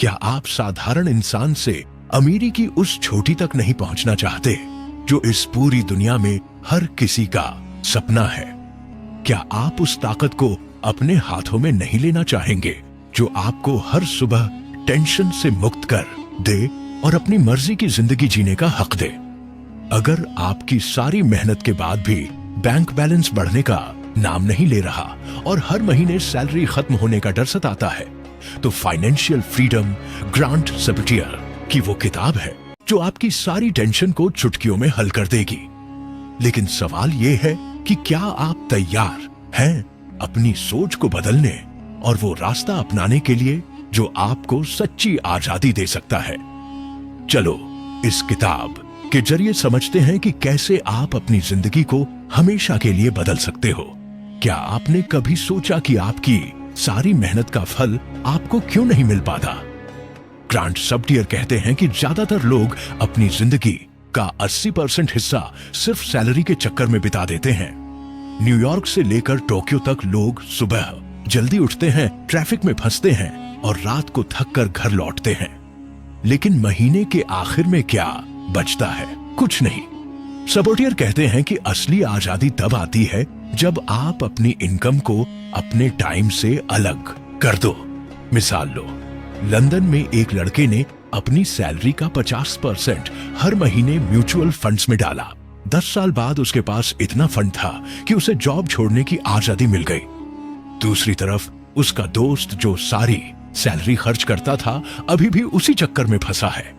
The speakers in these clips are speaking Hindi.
क्या आप साधारण इंसान से अमीरी की उस छोटी तक नहीं पहुंचना चाहते जो इस पूरी दुनिया में हर किसी का सपना है? क्या आप उस ताकत को अपने हाथों में नहीं लेना चाहेंगे जो आपको हर सुबह टेंशन से मुक्त कर दे और अपनी मर्जी की जिंदगी जीने का हक दे? अगर आपकी सारी मेहनत के बाद भी बैंक बैलेंस बढ़ने का नाम नहीं ले रहा और हर महीने सैलरी खत्म होने का डर सताता है, तो फाइनेंशियल फ्रीडम ग्रांट सबटियर की वो किताब है जो आपकी सारी टेंशन को चुटकियों में हल कर देगी। लेकिन सवाल ये है कि क्या आप तैयार हैं अपनी सोच को बदलने और वो रास्ता अपनाने के लिए जो आपको सच्ची आजादी दे सकता है? चलो इस किताब के जरिए समझते हैं कि कैसे आप अपनी जिंदगी को हमेशा के लिए बदल सकते हो। क्या आपने कभी सोचा कि आपकी सारी मेहनत का फल आपको क्यों नहीं मिल पाता? ग्रांट सबटियर कहते हैं कि ज्यादातर लोग अपनी जिंदगी का 80% हिस्सा सिर्फ सैलरी के चक्कर में बिता देते हैं। न्यूयॉर्क से लेकर टोक्यो तक लोग सुबह जल्दी उठते हैं, ट्रैफिक में फंसते हैं और रात को थक कर घर लौटते हैं। लेकिन महीने के आखिर में क्या बचता है? कुछ नहीं। सबटियर कहते हैं कि असली आजादी तब आती है जब आप अपनी इनकम को अपने टाइम से अलग कर दो। मिसाल लो, लंदन में एक लड़के ने अपनी सैलरी का 50% हर महीने म्यूचुअल फंड्स में डाला। 10 साल बाद उसके पास इतना फंड था कि उसे जॉब छोड़ने की आजादी मिल गई। दूसरी तरफ उसका दोस्त जो सारी सैलरी खर्च करता था अभी भी उसी चक्कर में फंसा है।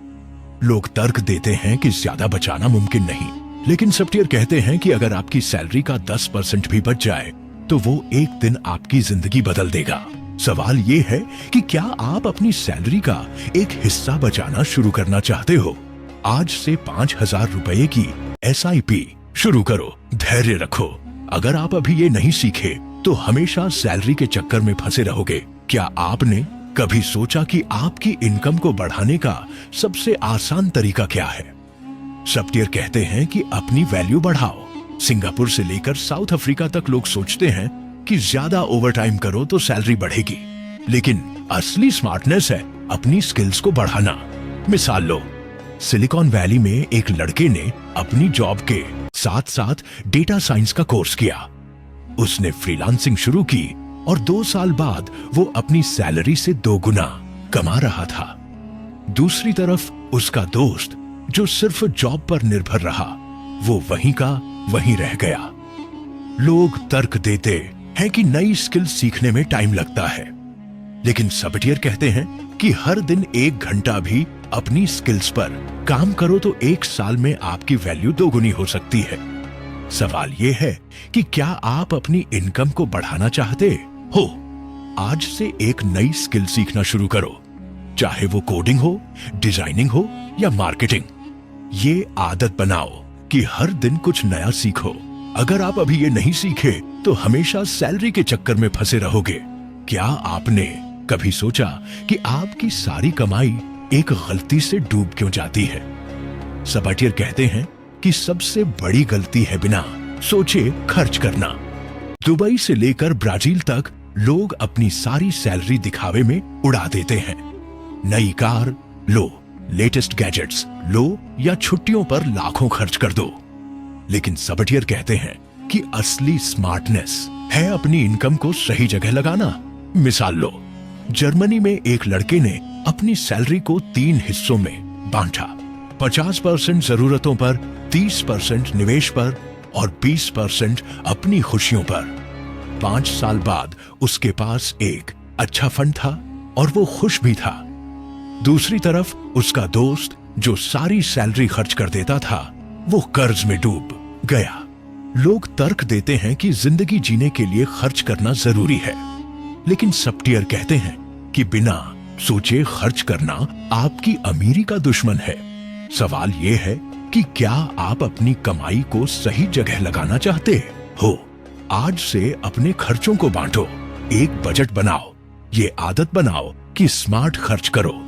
लोग तर्क देते हैं कि ज्यादा बचाना मुमकिन नहीं, लेकिन सबटियर कहते हैं कि अगर आपकी सैलरी का 10% भी बच जाए तो वो एक दिन आपकी जिंदगी बदल देगा। सवाल ये है कि क्या आप अपनी सैलरी का एक हिस्सा बचाना शुरू करना चाहते हो? आज से 5,000 रुपए की SIP शुरू करो। धैर्य रखो। अगर आप अभी ये नहीं सीखे तो हमेशा सैलरी के चक्कर में फंसे रहोगे। क्या आपने कभी सोचा कि आपकी इनकम को बढ़ाने का सबसे आसान तरीका क्या है? सबटियर कहते हैं कि अपनी वैल्यू बढ़ाओ। सिंगापुर से लेकर साउथ अफ्रीका तक लोग सोचते हैं कि ज्यादा ओवरटाइम करो तो सैलरी बढ़ेगी, लेकिन असली स्मार्टनेस है अपनी स्किल्स को बढ़ाना। मिसाल लो, सिलिकॉन वैली में एक लड़के ने अपनी जॉब के साथ साथ डेटा साइंस का कोर्स किया। उसने फ्रीलांसिंग शुरू की और 2 साल बाद वो अपनी सैलरी से 2 गुना कमा रहा था। दूसरी तरफ उसका दोस्त जो सिर्फ जॉब पर निर्भर रहा, वो वहीं का वहीं रह गया। लोग तर्क देते हैं कि नई स्किल सीखने में टाइम लगता है, लेकिन सबटियर कहते हैं कि हर दिन 1 घंटा भी अपनी स्किल्स पर काम करो तो 1 साल में आपकी वैल्यू 2 गुनी हो सकती है। सवाल यह है कि क्या आप अपनी इनकम को बढ़ाना चाहते हो? आज से एक नई स्किल सीखना शुरू करो, चाहे वो कोडिंग हो, डिजाइनिंग हो या मार्केटिंग। ये आदत बनाओ कि हर दिन कुछ नया सीखो। अगर आप अभी ये नहीं सीखे तो हमेशा सैलरी के चक्कर में फंसे रहोगे। क्या आपने कभी सोचा कि आपकी सारी कमाई एक गलती से डूब क्यों जाती है? सबटियर कहते हैं कि सबसे बड़ी गलती है बिना सोचे खर्च करना। दुबई से लेकर ब्राजील तक लोग अपनी सारी सैलरी दिखावे में उड़ा देते हैं। नई कार लो, लेटेस्ट गैजेट्स लो या छुट्टियों पर लाखों खर्च कर दो। लेकिन सबटियर कहते हैं कि असली स्मार्टनेस है अपनी इनकम को सही जगह लगाना। मिसाल लो, जर्मनी में एक लड़के ने अपनी सैलरी को 3 हिस्सों में बांटा। 50% जरूरतों पर, 30% निवेश पर और 20% अपनी खुशियों पर। 5 साल बाद उसके पास एक अच्छा फंड था और वो खुश भी था। दूसरी तरफ उसका दोस्त जो सारी सैलरी खर्च कर देता था, वो कर्ज में डूब गया। लोग तर्क देते हैं कि जिंदगी जीने के लिए खर्च करना जरूरी है, लेकिन सबटियर कहते हैं कि बिना सोचे खर्च करना आपकी अमीरी का दुश्मन है। सवाल यह है कि क्या आप अपनी कमाई को सही जगह लगाना चाहते हो? आज से अपने खर्चों को बांटो, एक बजट बनाओ, ये आदत बनाओ कि स्मार्ट खर्च करो।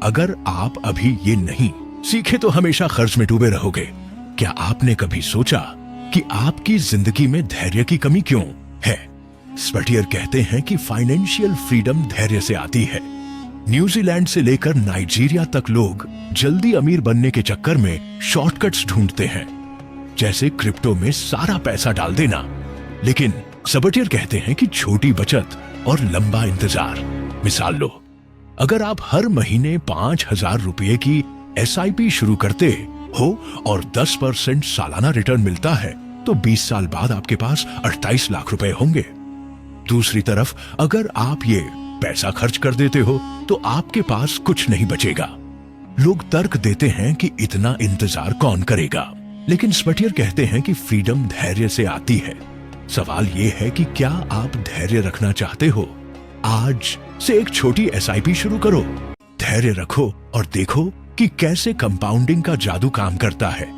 अगर आप अभी ये नहीं सीखे तो हमेशा खर्च में डूबे रहोगे। क्या आपने कभी सोचा कि आपकी जिंदगी में धैर्य की कमी क्यों है? सबटियर कहते हैं कि फाइनेंशियल फ्रीडम धैर्य से आती है। न्यूजीलैंड से लेकर नाइजीरिया तक लोग जल्दी अमीर बनने के चक्कर में शॉर्टकट्स ढूंढते हैं, जैसे क्रिप्टो में सारा पैसा डाल देना। लेकिन सबटियर कहते हैं कि छोटी बचत और लंबा इंतजार। मिसाल लो, अगर आप हर महीने 5,000 रुपए की SIP शुरू करते हो और 10% सालाना रिटर्न मिलता है, तो 20 साल बाद आपके पास 28 लाख रुपए होंगे। दूसरी तरफ अगर आप ये पैसा खर्च कर देते हो तो आपके पास कुछ नहीं बचेगा। लोग तर्क देते हैं कि इतना इंतजार कौन करेगा, लेकिन स्पटियर कहते हैं कि फ्रीडम धैर्य से आती है। सवाल यह है कि क्या आप धैर्य रखना चाहते हो? आज से एक छोटी SIP शुरू करो, धैर्य रखो और देखो कि कैसे कंपाउंडिंग का जादू काम करता है।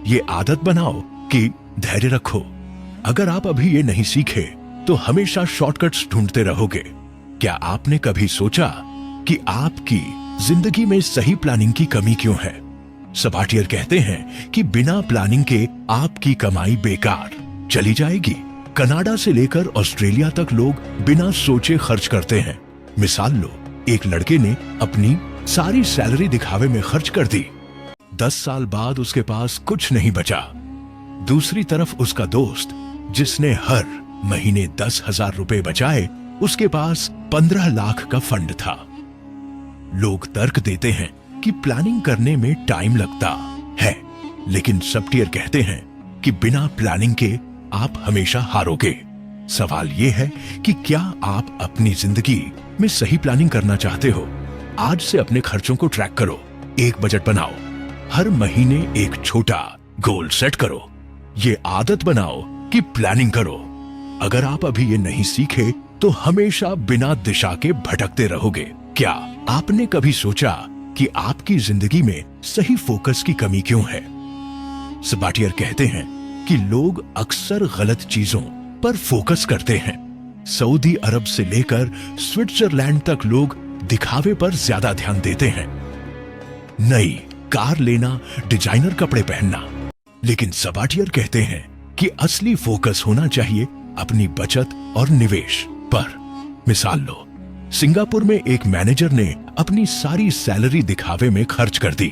ये आदत बनाओ कि धैर्य रखो। अगर आप अभी ये नहीं सीखे तो हमेशा शॉर्टकट्स ढूंढते रहोगे। क्या आपने कभी सोचा कि आपकी जिंदगी में सही प्लानिंग की कमी क्यों है? सबाटियर कहते हैं कि बिना प्लानिंग के आपकी कमाई बेकार चली जाएगी। कनाडा से लेकर ऑस्ट्रेलिया तक लोग बिना सोचे खर्च करते हैं। मिसाल लो, एक लड़के ने अपनी सारी सैलरी दिखावे में खर्च कर दी। 10 साल बाद उसके पास कुछ नहीं बचा। दूसरी तरफ उसका दोस्त, जिसने हर महीने 10,000 रुपए बचाए, उसके पास 15 लाख का फंड था। लोग तर्क देते हैं कि प्लानिंग करने में टाइम लगता है, लेकिन सबटियर कहते हैं कि बिना प्लानिंग के आप हमेशा हारोगे। सवाल यह है कि क्या आप अपनी जिंदगी में सही प्लानिंग करना चाहते हो? आज से अपने खर्चों को ट्रैक करो, एक बजट बनाओ, हर महीने एक छोटा गोल सेट करो। ये आदत बनाओ कि प्लानिंग करो। अगर आप अभी ये नहीं सीखे तो हमेशा बिना दिशा के भटकते रहोगे। क्या आपने कभी सोचा कि आपकी जिंदगी में सही फोकस की कमी क्यों है? सबाटियर कहते हैं कि लोग अक्सर गलत चीजों पर फोकस करते हैं। सऊदी अरब से लेकर स्विट्जरलैंड तक लोग दिखावे पर ज्यादा ध्यान देते हैं। नई कार लेना, डिजाइनर कपड़े पहनना, लेकिन सबाटियर कहते हैं कि असली फोकस होना चाहिए अपनी बचत और निवेश पर। मिसाल लो, सिंगापुर में एक मैनेजर ने अपनी सारी सैलरी दिखावे में खर्च कर दी।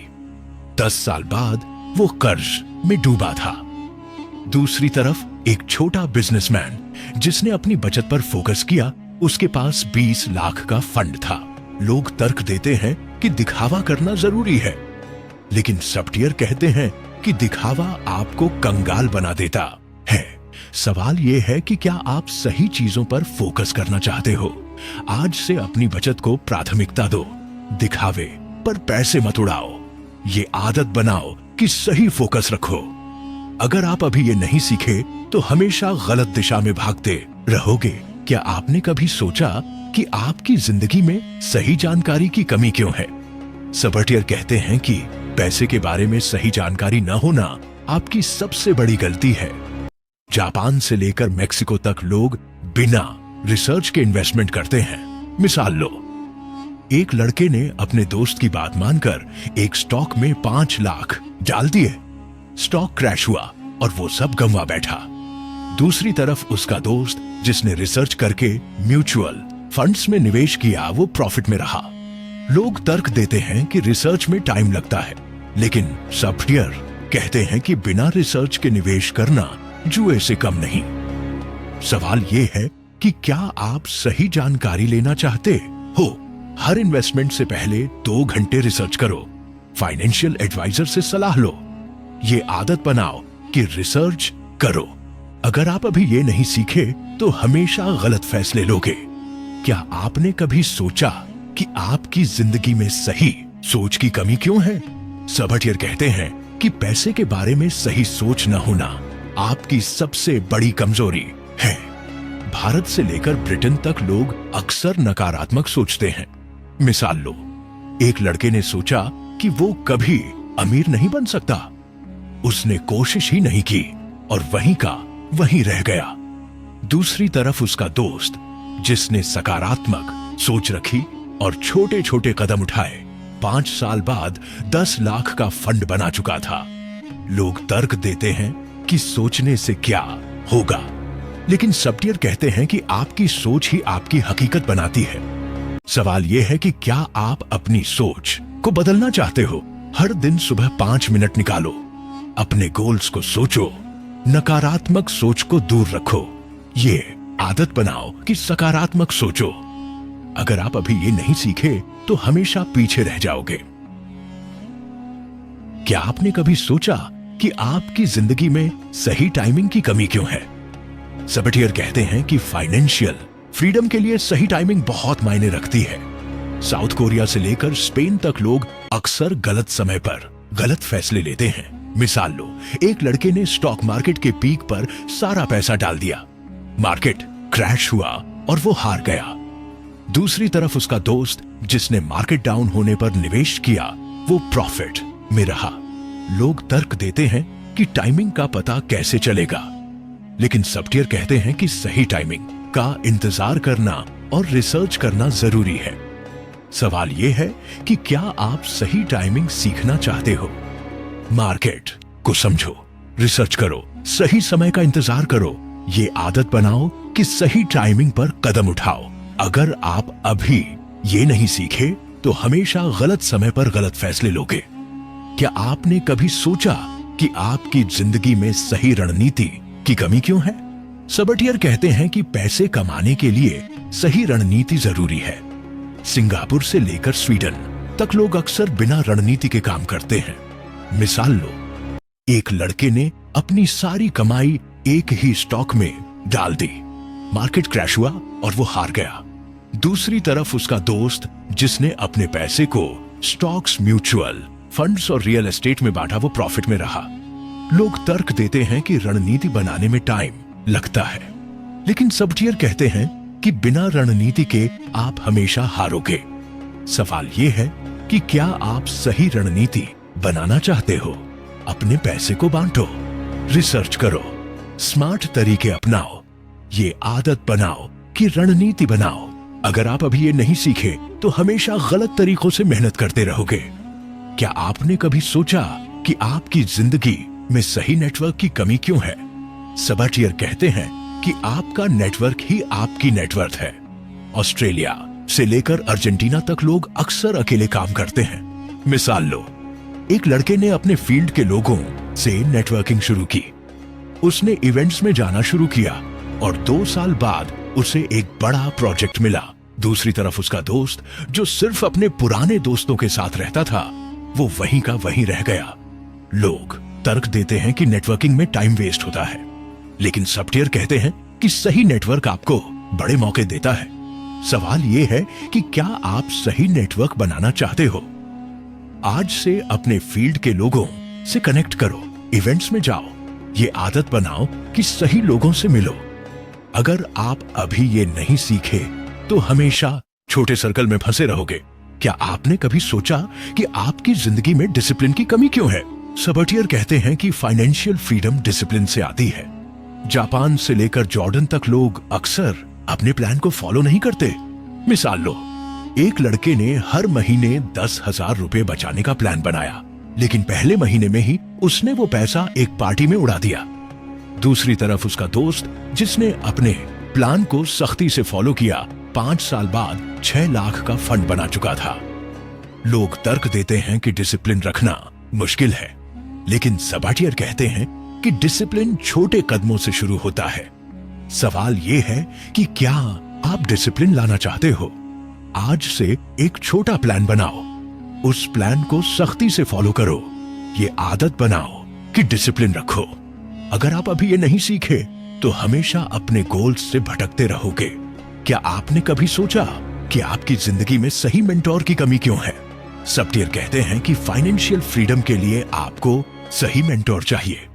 10 साल बाद वो कर्ज में डूबा था। दूसरी तरफ एक छोटा बिजनेसमैन, जिसने अपनी बचत पर फोकस किया, उसके पास 20 लाख का फंड था। लोग तर्क देते हैं कि दिखावा करना जरूरी है, लेकिन सबटियर कहते हैं कि दिखावा आपको कंगाल बना देता है। सवाल यह है कि क्या आप सही चीजों पर फोकस करना चाहते हो? आज से अपनी बचत को प्राथमिकता दो, दिखावे पर पैसे मत उड़ाओ। ये आदत बनाओ कि सही फोकस रखो। अगर आप अभी ये नहीं सीखे तो हमेशा गलत दिशा में भागते रहोगे। क्या आपने कभी सोचा कि आपकी जिंदगी में सही जानकारी की कमी क्यों है? सबटियर कहते हैं कि पैसे के बारे में सही जानकारी न होना आपकी सबसे बड़ी गलती है। जापान से लेकर मेक्सिको तक लोग बिना रिसर्च के इन्वेस्टमेंट करते हैं। मिसाल लो, एक लड़के ने अपने दोस्त की बात मानकर एक स्टॉक में 5 लाख डाल दिए। स्टॉक क्रैश हुआ और वो सब गंवा बैठा। दूसरी तरफ उसका दोस्त, जिसने रिसर्च करके म्यूचुअल फंड्स में निवेश किया, वो प्रॉफिट में रहा। लोग तर्क देते हैं कि रिसर्च में टाइम लगता है, लेकिन सबटियर कहते हैं कि बिना रिसर्च के निवेश करना जुए से कम नहीं। सवाल यह है कि क्या आप सही जानकारी लेना चाहते हो? हर इन्वेस्टमेंट से पहले 2 घंटे रिसर्च करो, फाइनेंशियल एडवाइजर से सलाह लो। ये आदत बनाओ कि रिसर्च करो। अगर आप अभी ये नहीं सीखे तो हमेशा गलत फैसले लोगे। क्या आपने कभी सोचा कि आपकी जिंदगी में सही सोच की कमी क्यों है? सबटियर कहते हैं कि पैसे के बारे में सही सोच न होना आपकी सबसे बड़ी कमजोरी है। भारत से लेकर ब्रिटेन तक लोग अक्सर नकारात्मक सोचते हैं। मिसाल लो, एक लड़के ने सोचा कि वो कभी अमीर नहीं बन सकता। उसने कोशिश ही नहीं की और वहीं का वहीं रह गया। दूसरी तरफ उसका दोस्त, जिसने सकारात्मक सोच रखी और छोटे छोटे कदम उठाए, 5 साल बाद 10 लाख का फंड बना चुका था। लोग तर्क देते हैं कि सोचने से क्या होगा, लेकिन सबटियर कहते हैं कि आपकी सोच ही आपकी हकीकत बनाती है। सवाल यह है कि क्या आप अपनी सोच को बदलना चाहते हो? हर दिन सुबह 5 मिनट निकालो, अपने गोल्स को सोचो, नकारात्मक सोच को दूर रखो। ये आदत बनाओ कि सकारात्मक सोचो। अगर आप अभी ये नहीं सीखे तो हमेशा पीछे रह जाओगे। क्या आपने कभी सोचा कि आपकी जिंदगी में सही टाइमिंग की कमी क्यों है? सबटियर कहते हैं कि फाइनेंशियल फ्रीडम के लिए सही टाइमिंग बहुत मायने रखती है। साउथ कोरिया से लेकर स्पेन तक लोग अक्सर गलत समय पर गलत फैसले लेते हैं। मिसाल लो, एक लड़के ने स्टॉक मार्केट के पीक पर सारा पैसा डाल दिया, मार्केट क्रैश हुआ और वो हार गया। दूसरी तरफ उसका दोस्त जिसने मार्केट डाउन होने पर निवेश किया, वो प्रॉफिट में रहा। लोग तर्क देते हैं कि टाइमिंग का पता कैसे चलेगा, लेकिन सबटियर कहते हैं कि सही टाइमिंग का इंतजार करना और रिसर्च करना जरूरी है। सवाल यह है कि क्या आप सही टाइमिंग सीखना चाहते हो? मार्केट को समझो, रिसर्च करो, सही समय का इंतजार करो। ये आदत बनाओ कि सही टाइमिंग पर कदम उठाओ। अगर आप अभी ये नहीं सीखे तो हमेशा गलत समय पर गलत फैसले लोगे। क्या आपने कभी सोचा कि आपकी जिंदगी में सही रणनीति की कमी क्यों है? सबटियर कहते हैं कि पैसे कमाने के लिए सही रणनीति जरूरी है। सिंगापुर से लेकर स्वीडन तक लोग अक्सर बिना रणनीति के काम करते हैं। मिसाल लो, एक लड़के ने अपनी सारी कमाई एक ही स्टॉक में डाल दी, मार्केट क्रैश हुआ और वो हार गया। दूसरी तरफ उसका दोस्त जिसने अपने पैसे को स्टॉक्स, म्यूचुअल फंड्स और रियल एस्टेट में बांटा, वो प्रॉफिट में रहा। लोग तर्क देते हैं कि रणनीति बनाने में टाइम लगता है, लेकिन सबटियर कहते हैं कि बिना रणनीति के आप हमेशा हारोगे। सवाल यह है कि क्या आप सही रणनीति बनाना चाहते हो? अपने पैसे को बांटो, रिसर्च करो, स्मार्ट तरीके अपनाओ। ये आदत बनाओ कि रणनीति बनाओ। अगर आप अभी ये नहीं सीखे तो हमेशा गलत तरीकों से मेहनत करते रहोगे। क्या आपने कभी सोचा कि आपकी जिंदगी में सही नेटवर्क की कमी क्यों है? सबटियर कहते हैं कि आपका नेटवर्क ही आपकी नेटवर्थ है। ऑस्ट्रेलिया से लेकर अर्जेंटीना तक लोग अक्सर अकेले काम करते हैं। मिसाल लो, एक लड़के ने अपने फील्ड के लोगों से नेटवर्किंग शुरू की। उसने इवेंट्स में जाना शुरू किया और 2 साल बाद उसे एक बड़ा प्रोजेक्ट मिला। दूसरी तरफ उसका दोस्त जो सिर्फ अपने पुराने दोस्तों के साथ रहता था, वो वहीं का वहीं रह गया। लोग तर्क देते हैं कि नेटवर्किंग में टाइम वेस्ट होता है, लेकिन सबटियर कहते हैं कि सही नेटवर्क आपको बड़े मौके देता है। सवाल यह है कि क्या आप सही नेटवर्क बनाना चाहते हो? आज से अपने फील्ड के लोगों से कनेक्ट करो, इवेंट्स में जाओ। ये आदत बनाओ कि सही लोगों से मिलो। अगर आप अभी ये नहीं सीखे तो हमेशा छोटे सर्कल में फंसे रहोगे। क्या आपने कभी सोचा कि आपकी जिंदगी में डिसिप्लिन की कमी क्यों है? सबटियर कहते हैं कि फाइनेंशियल फ्रीडम डिसिप्लिन से आती है। जापान से लेकर जॉर्डन तक लोग अक्सर अपने प्लान को फॉलो नहीं करते। मिसाल लो, एक लड़के ने हर महीने 10,000 रुपए बचाने का प्लान बनाया, लेकिन पहले महीने में ही उसने वो पैसा एक पार्टी में उड़ा दिया। दूसरी तरफ उसका दोस्त जिसने अपने प्लान को सख्ती से फॉलो किया, 5 साल बाद 6 लाख का फंड बना चुका था। लोग तर्क देते हैं कि डिसिप्लिन रखना मुश्किल है, लेकिन सबटियर कहते हैं कि डिसिप्लिन छोटे कदमों से शुरू होता है। सवाल यह है कि क्या आप डिसिप्लिन लाना चाहते हो? आज से एक छोटा प्लान बनाओ, उस प्लान को सख्ती से फॉलो करो। ये आदत बनाओ कि डिसिप्लिन रखो। अगर आप अभी ये नहीं सीखे तो हमेशा अपने गोल्स से भटकते रहोगे। क्या आपने कभी सोचा कि आपकी जिंदगी में सही मेंटोर की कमी क्यों है? सबटियर कहते हैं कि फाइनेंशियल फ्रीडम के लिए आपको सही मेंटोर चाहिए।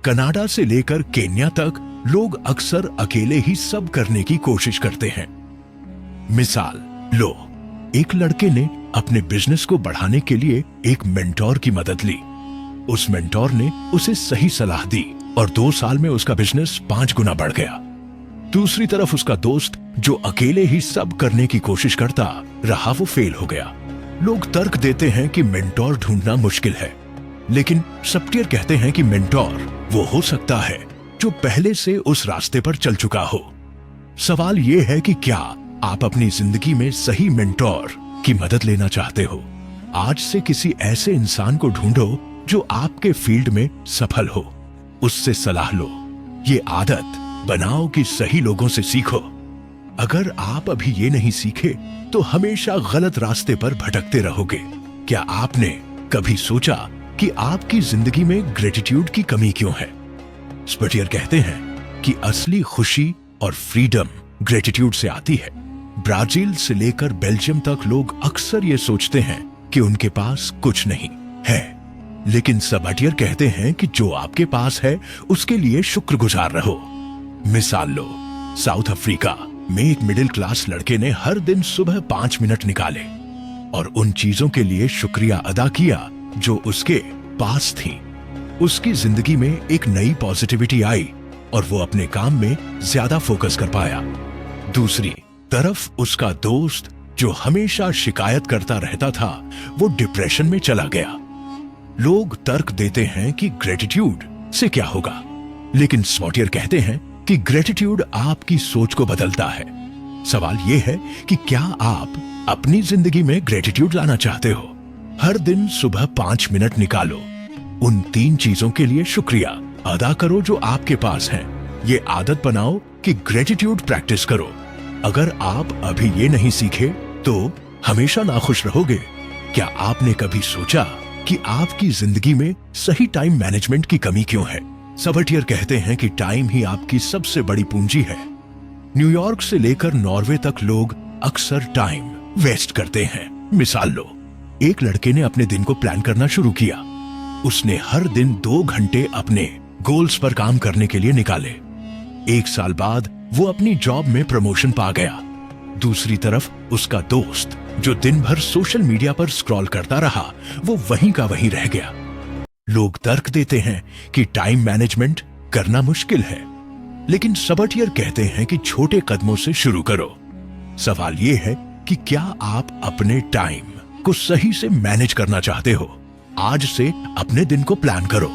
कनाडा से लेकर केन्या तक लोग अक्सर अकेले ही सब करने की कोशिश करते हैं। मिसाल लो, एक लड़के ने अपने बिजनेस को बढ़ाने के लिए एक मेंटोर की मदद ली। उस मेंटोर ने उसे सही सलाह दी और 2 साल में उसका बिजनेस 5 गुना बढ़ गया। दूसरी तरफ उसका दोस्त जो अकेले ही सब करने की कोशिश करता रहा, वो फेल हो गया। लोग तर्क देते हैं कि मेंटोर ढूंढना मुश्किल है, लेकिन सबटियर कहते हैं कि मेंटोर वो हो सकता है जो पहले से उस रास्ते पर चल चुका हो। सवाल यह है कि क्या आप अपनी जिंदगी में सही मेंटोर की मदद लेना चाहते हो, आज से किसी ऐसे इंसान को ढूंढो जो आपके फील्ड में सफल हो, उससे सलाह लो। ये आदत बनाओ कि सही लोगों से सीखो। अगर आप अभी ये नहीं सीखे तो हमेशा गलत रास्ते पर भटकते रहोगे। क्या आपने कभी सोचा कि आपकी जिंदगी में ग्रेटिट्यूड की कमी क्यों है? स्पटियर कहते हैं कि असली खुशी और फ्रीडम ग्रेटिट्यूड से आती है। ब्राजील से लेकर बेल्जियम तक लोग अक्सर ये सोचते हैं कि उनके पास कुछ नहीं है, लेकिन सबटियर कहते हैं कि जो आपके पास है उसके लिए शुक्रगुजार रहो। मिसाल लो, साउथ अफ्रीका में एक मिडिल क्लास लड़के ने हर दिन सुबह 5 मिनट निकाले और उन चीजों के लिए शुक्रिया अदा किया जो उसके पास थी। उसकी जिंदगी में एक नई पॉजिटिविटी आई और वो अपने काम में ज्यादा फोकस कर पाया। दूसरी तरफ उसका दोस्त जो हमेशा शिकायत करता रहता था, वो डिप्रेशन में चला गया। लोग तर्क देते हैं कि ग्रेटिट्यूड से क्या होगा, लेकिन स्पॉटियर कहते हैं कि ग्रेटिट्यूड आपकी सोच को बदलता है। सवाल यह है कि क्या आप अपनी जिंदगी में ग्रेटिट्यूड लाना चाहते हो? हर दिन सुबह 5 मिनट निकालो, उन 3 चीजों के लिए शुक्रिया अदा करो जो आपके पास है। ये आदत बनाओ कि ग्रेटिट्यूड प्रैक्टिस करो। अगर आप अभी ये नहीं सीखे तो हमेशा नाखुश रहोगे। क्या आपने कभी सोचा कि आपकी जिंदगी में सही टाइम मैनेजमेंट की कमी क्यों है? सबटियर कहते हैं कि टाइम ही आपकी सबसे बड़ी पूंजी है। न्यूयॉर्क से लेकर नॉर्वे तक लोग अक्सर टाइम वेस्ट करते हैं। मिसाल लो, एक लड़के ने अपने दिन को प्लान करना शुरू किया। उसने हर दिन 2 घंटे अपने गोल्स पर काम करने के लिए निकाले। 1 साल बाद वो अपनी जॉब में प्रमोशन पा गया। दूसरी तरफ उसका दोस्त जो दिन भर सोशल मीडिया पर स्क्रॉल करता रहा, वो वहीं का वहीं रह गया। लोग तर्क देते हैं कि टाइम मैनेजमेंट करना मुश्किल है, लेकिन सबटियर कहते हैं कि छोटे कदमों से शुरू करो। सवाल यह है कि क्या आप अपने टाइम को सही से मैनेज करना चाहते हो? आज से अपने दिन को प्लान करो।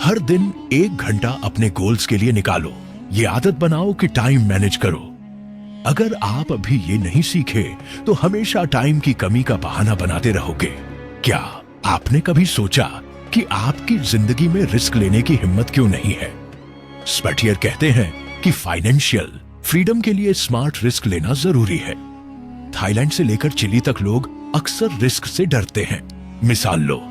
हर दिन 1 घंटा अपने गोल्स के लिए निकालो। ये आदत बनाओ कि टाइम मैनेज करो। अगर आप अभी ये नहीं सीखे तो हमेशा टाइम की कमी का बहाना बनाते रहोगे। क्या आपने कभी सोचा कि आपकी जिंदगी में रिस्क लेने की हिम्मत क्यों नहीं है? स्पटियर कहते हैं कि फाइनेंशियल फ्रीडम के लिए स्मार्ट रिस्क लेना जरूरी है। थाईलैंड से लेकर चिली तक लोग अक्सर रिस्क से डरते हैं। मिसाल लो,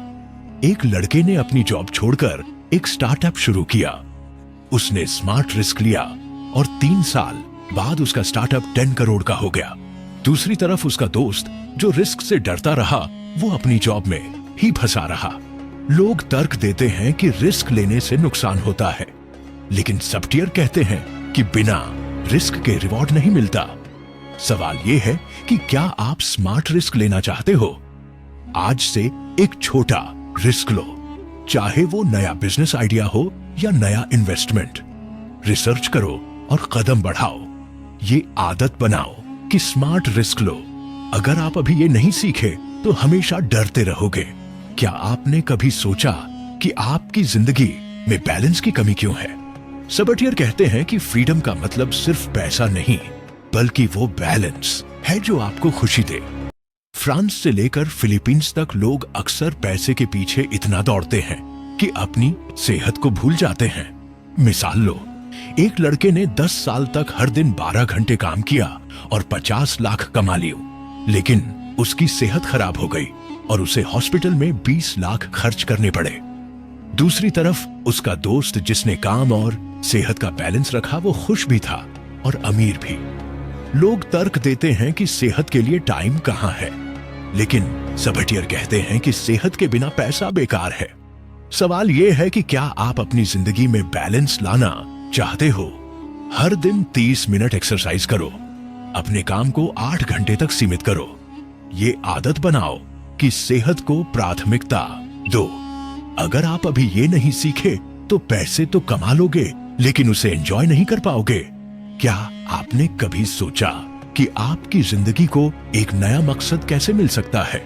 एक लड़के ने अपनी जॉब छोड़कर एक स्टार्टअप शुरू किया। उसने स्मार्ट रिस्क लिया और 3 साल बाद उसका स्टार्टअप 10 करोड़ का हो गया। दूसरी तरफ उसका दोस्त जो रिस्क से डरता रहा, वो अपनी जॉब में ही फंसा रहा। लोग तर्क देते हैं कि रिस्क लेने से नुकसान होता है, लेकिन सबटियर कहते हैं कि बिना रिस्क के रिवॉर्ड नहीं मिलता। सवाल यह है कि क्या आप स्मार्ट रिस्क लेना चाहते हो? आज से एक छोटा रिस्क लो, चाहे वो नया बिजनेस आइडिया हो या नया इन्वेस्टमेंट। रिसर्च करो और कदम बढ़ाओ। ये आदत बनाओ कि स्मार्ट रिस्क लो। अगर आप अभी ये नहीं सीखे तो हमेशा डरते रहोगे। क्या आपने कभी सोचा कि आपकी जिंदगी में बैलेंस की कमी क्यों है? सबटियर कहते हैं कि फ्रीडम का मतलब सिर्फ पैसा नहीं, बल्कि वो बैलेंस है जो आपको खुशी दे। फ्रांस से लेकर फिलीपींस तक लोग अक्सर पैसे के पीछे इतना दौड़ते हैं कि अपनी सेहत को भूल जाते हैं। मिसाल लो, एक लड़के ने 10 साल तक हर दिन 12 घंटे काम किया और 50 लाख कमा लिए, लेकिन उसकी सेहत खराब हो गई और उसे हॉस्पिटल में 20 लाख खर्च करने पड़े। दूसरी तरफ उसका दोस्त जिसने काम और सेहत का बैलेंस रखा, वो खुश भी था और अमीर भी। लोग तर्क देते हैं कि सेहत के लिए टाइम कहां है, लेकिन सबटियर कहते हैं कि सेहत के बिना पैसा बेकार है। सवाल यह है कि क्या आप अपनी जिंदगी में बैलेंस लाना चाहते हो? हर दिन 30 मिनट एक्सरसाइज करो। अपने काम को 8 घंटे तक सीमित करो। ये आदत बनाओ कि सेहत को प्राथमिकता दो। अगर आप अभी ये नहीं सीखे तो पैसे तो कमा लोगे, लेकिन उसे एंजॉय नहीं कर पाओगे। क्या आपने कभी सोचा कि आपकी जिंदगी को एक नया मकसद कैसे मिल सकता है?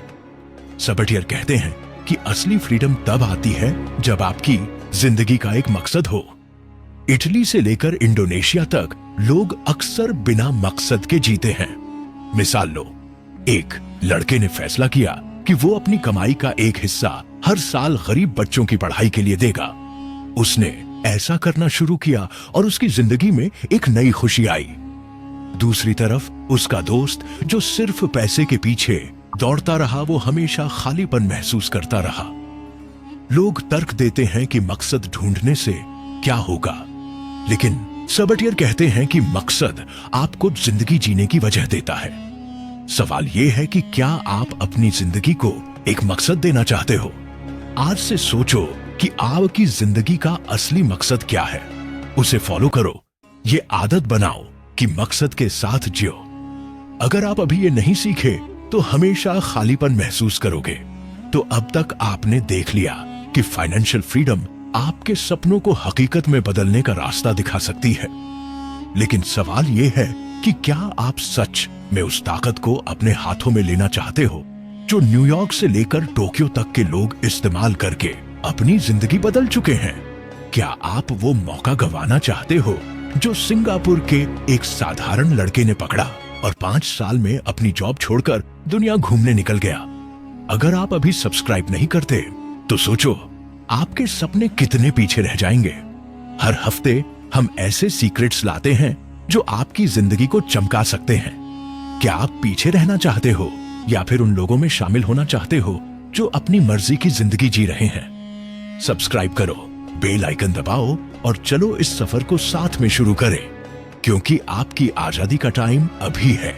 सबटियर कहते हैं कि असली फ्रीडम तब आती है जब आपकी जिंदगी का एक मकसद हो। इटली से लेकर इंडोनेशिया तक लोग अक्सर बिना मकसद के जीते हैं। मिसाल लो, एक लड़के ने फैसला किया कि वो अपनी कमाई का एक हिस्सा हर साल गरीब बच्चों की पढ़ाई के लिए देगा। उसने ऐसा करना शुरू किया और उसकी जिंदगी में एक नई खुशी आई। दूसरी तरफ उसका दोस्त जो सिर्फ पैसे के पीछे दौड़ता रहा, वो हमेशा खालीपन महसूस करता रहा। लोग तर्क देते हैं कि मकसद ढूंढने से क्या होगा, लेकिन सबटियर कहते हैं कि मकसद आपको जिंदगी जीने की वजह देता है। सवाल यह है कि क्या आप अपनी जिंदगी को एक मकसद देना चाहते हो? आज से सोचो कि आपकी जिंदगी का असली मकसद क्या है, उसे फॉलो करो। ये आदत बनाओ कि मकसद के साथ जियो। अगर आप अभी ये नहीं सीखे तो हमेशा खालीपन महसूस करोगे। तो अब तक आपने देख लिया कि फाइनेंशियल फ्रीडम आपके सपनों को हकीकत में बदलने का रास्ता दिखा सकती है, लेकिन सवाल यह है कि क्या आप सच में उस ताकत को अपने हाथों में लेना चाहते हो जो न्यूयॉर्क से लेकर टोक्यो तक के लोग इस्तेमाल करके अपनी जिंदगी बदल चुके हैं? क्या आप वो मौका गंवाना चाहते हो जो सिंगापुर के एक साधारण लड़के ने पकड़ा और 5 साल में अपनी जॉब छोड़कर दुनिया घूमने निकल गया? अगर आप अभी सब्सक्राइब नहीं करते तो सोचो आपके सपने कितने पीछे रह जाएंगे। हर हफ्ते हम ऐसे सीक्रेट्स लाते हैं जो आपकी जिंदगी को चमका सकते हैं। क्या आप पीछे रहना चाहते हो या फिर उन लोगों में शामिल होना चाहते हो जो अपनी मर्जी की जिंदगी जी रहे हैं? सब्सक्राइब करो, बेल आइकन दबाओ और चलो इस सफर को साथ में शुरू करें, क्योंकि आपकी आजादी का टाइम अभी है।